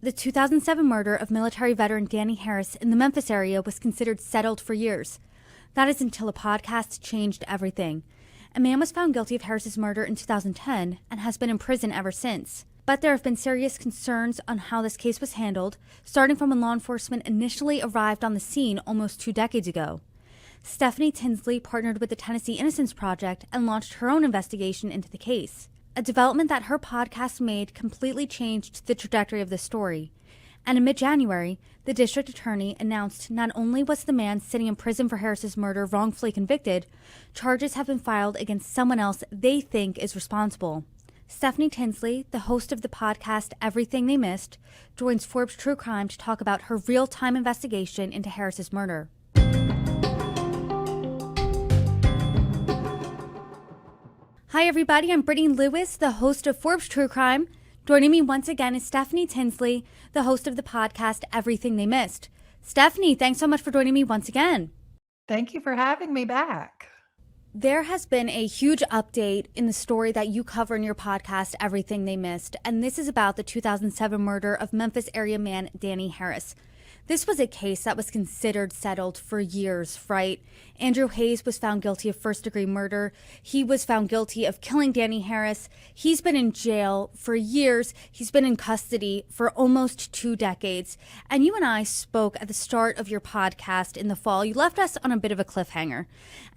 The 2007 murder of military veteran Danny Harris in the Memphis area was considered settled for years. That is until a podcast changed everything. A man was found guilty of Harris's murder in 2010 and has been in prison ever since. But there have been serious concerns on how this case was handled, starting from when law enforcement initially arrived on the scene almost 2 decades ago. Stephanie Tinsley partnered with the Tennessee Innocence Project and launched her own investigation into the case. A development that her podcast made completely changed the trajectory of the story. And in mid-January, the district attorney announced not only was the man sitting in prison for Harris's murder wrongfully convicted, charges have been filed against someone else they think is responsible. Stephanie Tinsley, the host of the podcast Everything They Missed, joins Forbes True Crime to talk about her real-time investigation into Harris's murder. Hi everybody, I'm Brittany Lewis, the host of Forbes True Crime. Joining me once again is Stephanie Tinsley, the host of the podcast Everything They Missed. Stephanie, thanks so much for joining me once again. Thank you for having me back. There has been a huge update in the story that you cover in your podcast, Everything They Missed, and this is about the 2007 murder of Memphis area man Danny Harris. This was a case that was considered settled for years, right? Andrew Hayes was found guilty of first-degree murder. He was found guilty of killing Danny Harris. He's been in jail for years. He's been in custody for almost 2 decades. And you and I spoke at the start of your podcast in the fall. You left us on a bit of a cliffhanger.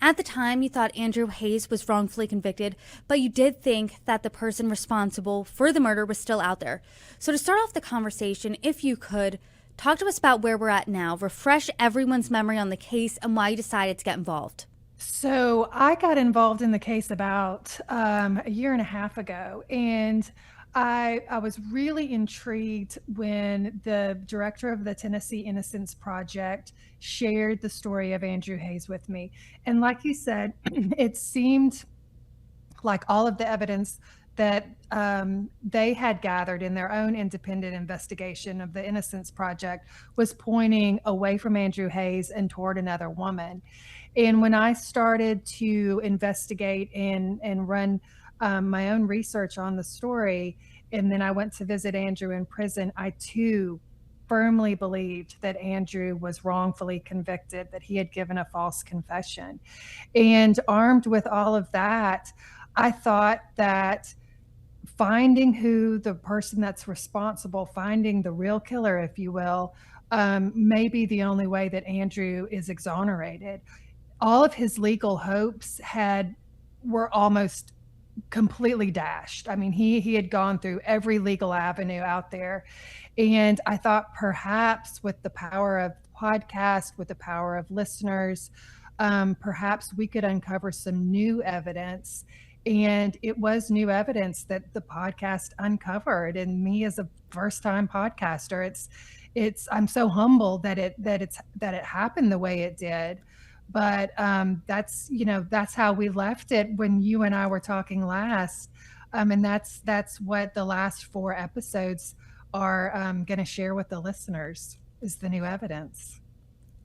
At the time, you thought Andrew Hayes was wrongfully convicted, but you did think that the person responsible for the murder was still out there. So to start off the conversation, if you could, talk to us about where we're at now. Refresh everyone's memory on the case and why you decided to get involved. So I got involved in the case about a year and a half ago, and I was really intrigued when the director of the Tennessee Innocence Project shared the story of Andrew Hayes with me. And like you said, it seemed like all of the evidence that they had gathered in their own independent investigation of the Innocence Project was pointing away from Andrew Hayes and toward another woman. And when I started to investigate and run my own research on the story, and then I went to visit Andrew in prison, I too firmly believed that Andrew was wrongfully convicted, that he had given a false confession. And armed with all of that, I thought that finding who the person that's responsible, finding the real killer, if you will, may be the only way that Andrew is exonerated. All of his legal hopes were almost completely dashed. I mean, he had gone through every legal avenue out there. And I thought perhaps with the power of the podcast, with the power of listeners, perhaps we could uncover some new evidence. And it was new evidence that the podcast uncovered. And me as a first-time podcaster, I'm so humbled that it happened the way it did. But that's how we left it when you and I were talking last. And that's what the last 4 episodes are going to share with the listeners, is the new evidence.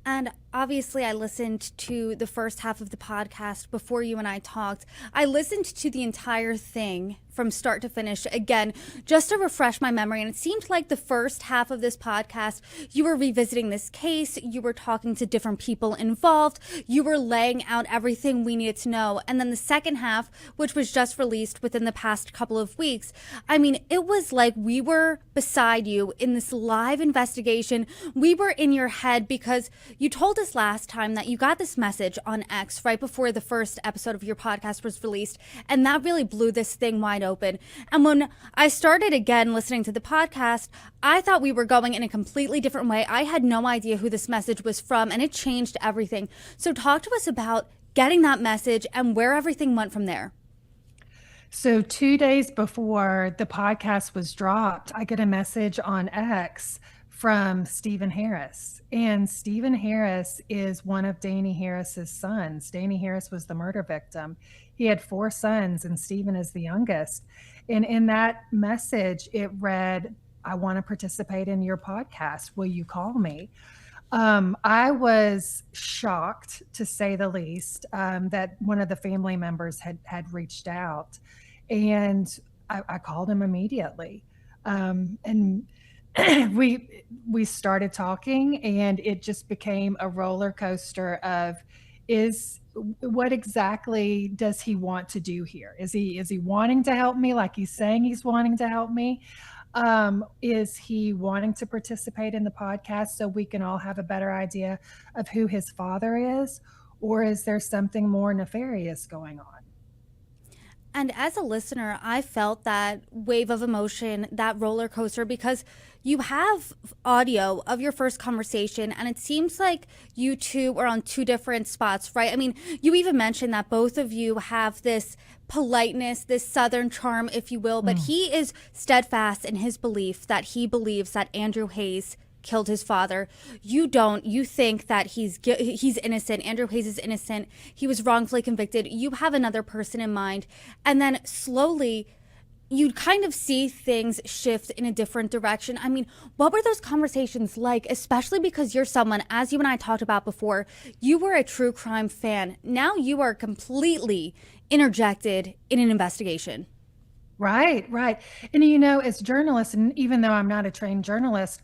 And obviously, I listened to the first half of the podcast before you and I talked. I listened to the entire thing from start to finish again, just to refresh my memory. And it seemed like the first half of this podcast, you were revisiting this case. You were talking to different people involved. You were laying out everything we needed to know. And then the second half, which was just released within the past couple of weeks, I mean, it was like we were beside you in this live investigation. We were in your head because you told us last time that you got this message on X right before the first episode of your podcast was released. And that really blew this thing wide open. And when I started again listening to the podcast, I thought we were going in a completely different way. I had no idea who this message was from, and it changed everything. So talk to us about getting that message and where everything went from there. So 2 days before the podcast was dropped, I get a message on X from Stephen Harris. And Stephen Harris is one of Danny Harris's sons. Danny Harris was the murder victim. He had 4 sons, and Stephen is the youngest. And in that message, it read, "I want to participate in your podcast. Will you call me?" I was shocked, to say the least, that one of the family members had reached out. And I called him immediately. And we started talking, and it just became a roller coaster of is what exactly does he want to do here? Is he wanting to help me like he's saying he's wanting to help me? Is he wanting to participate in the podcast so we can all have a better idea of who his father is? Or is there something more nefarious going on? And as a listener, I felt that wave of emotion, that roller coaster, because you have audio of your first conversation, and it seems like you two are on two different spots, right? I mean, you even mentioned that both of you have this politeness, this southern charm, if you will, but he is steadfast in his belief that he believes that Andrew Hayes killed his father. You don't. You think that he's innocent. Andrew Hayes is innocent. He was wrongfully convicted. You have another person in mind. And then slowly you kind of see things shift in a different direction. I mean, what were those conversations like, especially because you're someone, as you and I talked about before, you were a true crime fan. Now you are completely interjected in an investigation. Right, right. And as journalists, and even though I'm not a trained journalist,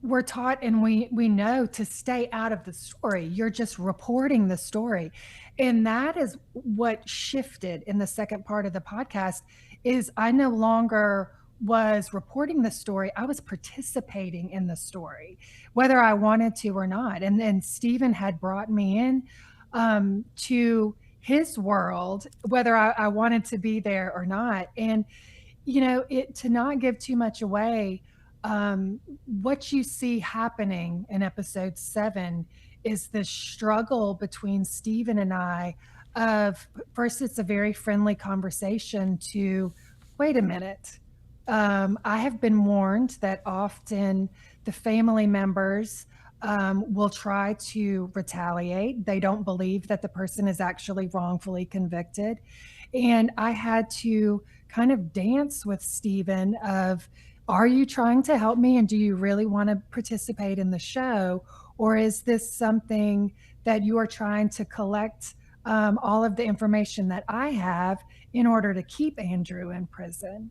we're taught and we know to stay out of the story. You're just reporting the story. And that is what shifted in the second part of the podcast is I no longer was reporting the story. I was participating in the story, whether I wanted to or not. And then Stephen had brought me in to his world, whether I wanted to be there or not. And it to not give too much away, what you see happening in episode 7 is the struggle between Stephen and I of first it's a very friendly conversation to wait a minute. I have been warned that often the family members will try to retaliate. They don't believe that the person is actually wrongfully convicted. And I had to kind of dance with Stephen of, are you trying to help me? And do you really want to participate in the show? Or is this something that you are trying to collect all of the information that I have in order to keep Andrew in prison?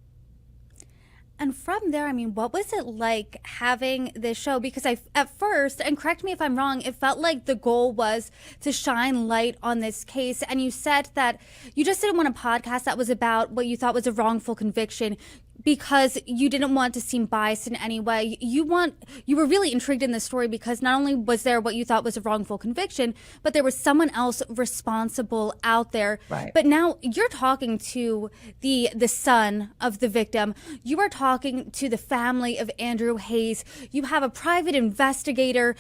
And from there, I mean, what was it like having this show? Because at first, and correct me if I'm wrong, it felt like the goal was to shine light on this case. And you said that you just didn't want a podcast that was about what you thought was a wrongful conviction because you didn't want to seem biased in any way. You were really intrigued in this story because not only was there what you thought was a wrongful conviction, but there was someone else responsible out there. Right. But now you're talking to the son of the victim. You are talking to the family of Andrew Hayes. You have a private investigator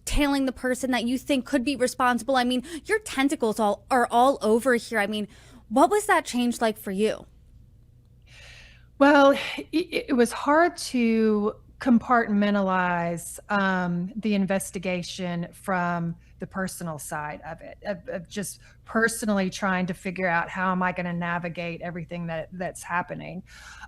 tailing the person that you think could be responsible. I mean, your tentacles are all over here. I mean, what was that change like for you? Well, it was hard to compartmentalize the investigation from the personal side of it, of just personally trying to figure out how am I going to navigate everything that's happening.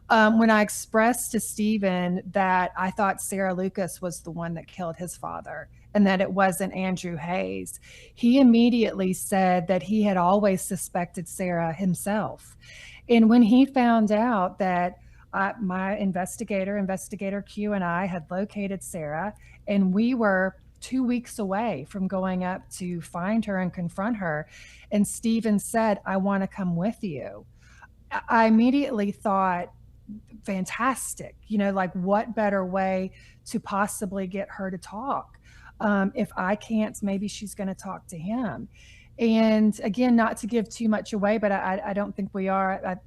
When I expressed to Stephen that I thought Sarah Lucas was the one that killed his father and that it wasn't Andrew Hayes, he immediately said that he had always suspected Sarah himself. And when he found out that my investigator Q, and I had located Sarah, and we were 2 weeks away from going up to find her and confront her, and Stephen said, I want to come with you. I immediately thought, fantastic, like what better way to possibly get her to talk? If I can't, maybe she's going to talk to him. And again, not to give too much away, but I don't think we are.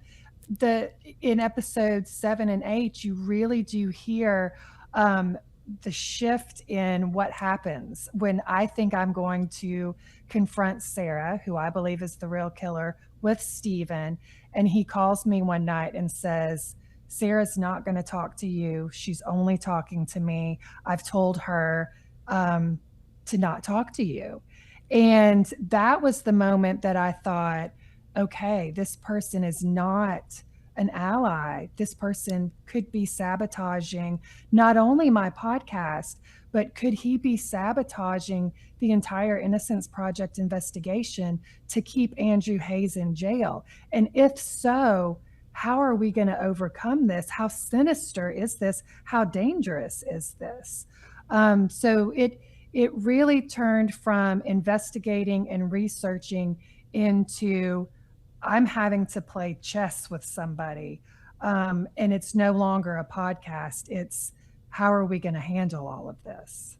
In episodes 7 and 8, you really do hear the shift in what happens when I think I'm going to confront Sarah, who I believe is the real killer, with Stephen. And he calls me one night and says, Sarah's not going to talk to you. She's only talking to me. I've told her to not talk to you. And that was the moment that I thought, okay, this person is not an ally. This person could be sabotaging not only my podcast, but could he be sabotaging the entire Innocence Project investigation to keep Andrew Hayes in jail? And if so, how are we going to overcome this? How sinister is this? How dangerous is this? So it really turned from investigating and researching into I'm having to play chess with somebody. And it's no longer a podcast. It's how are we going to handle all of this?